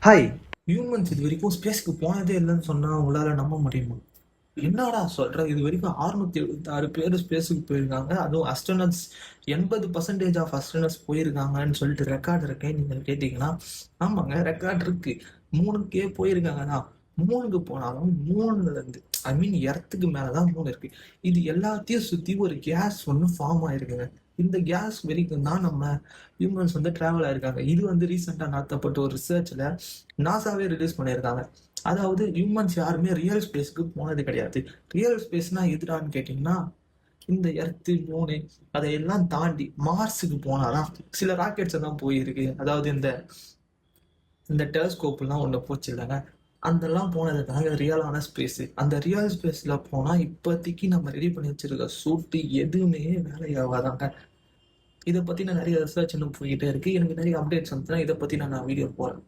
Hi. Humans இது வரைக்கும் ஸ்பேஸ்க்கு போனதே இல்லைன்னு சொன்னா உங்களால நம்ப முடியுமா? என்னடா சொல்ற? இது வரைக்கும் 676 பேர் ஸ்பேஸுக்கு போயிருக்காங்க. அதுவும் அஸ்ட்ரோனட்ஸ் 80% ஆஃப் அஸ்ட்ரோனட்ஸ் போயிருக்காங்கன்னு சொல்லிட்டு ரெக்கார்டு இருக்கேன் நீங்க கேட்டீங்கன்னா, ஆமாங்க, ரெக்கார்ட் இருக்கு. 3க்கே போயிருக்காங்கன்னா, 3க்கு போனாலும் 3ல இருந்து எர்த்துக்கு மேலதான் 3 இருக்கு. இது எல்லாத்தையும் சுத்தி ஒரு கேஸ் ஒன்று ஃபார்ம் ஆயிருக்குங்க. இந்த கேஸ் வரைக்கும் தான் நம்ம ஹியூமன்ஸ் வந்து டிராவல் ஆயிருக்காங்க. இது வந்து ரீசெண்டா நடத்தப்பட்ட ஒரு ரிசர்ச்ல நாசாவே ரிலீஸ் பண்ணியிருக்காங்க. அதாவது ஹியூமன்ஸ் யாருமே ரியல் ஸ்பேஸ்க்கு போனது கிடையாது. ரியல் ஸ்பேஸ்னா எதுடான்னு கேட்டிங்கன்னா, இந்த எர்த்து, மூணு அதையெல்லாம் தாண்டி மார்ஸுக்கு போனாதான் சில ராக்கெட்ஸ் எல்லாம் போயிருக்கு. அதாவது இந்த இந்த டெலஸ்கோப்லாம் ஒன்று போச்சு இல்லைங்க, அதெல்லாம் போனதுக்காக ரியலான ஸ்பேஸ். அந்த ரியல் ஸ்பேஸ்ல போனா இப்போதைக்கு நம்ம ரெடி பண்ணி வச்சிருக்க சூட்டு எதுவுமே வேலையாகாதாங்க. இதை பத்தி நான் நிறைய ரிசர்ச் இன்னும் போய்கிட்டே இருக்கு. எனக்கு நிறைய அப்டேட்ஸ் வந்துச்சுன்னா இதை பத்தி நான் வீடியோ போறேன்.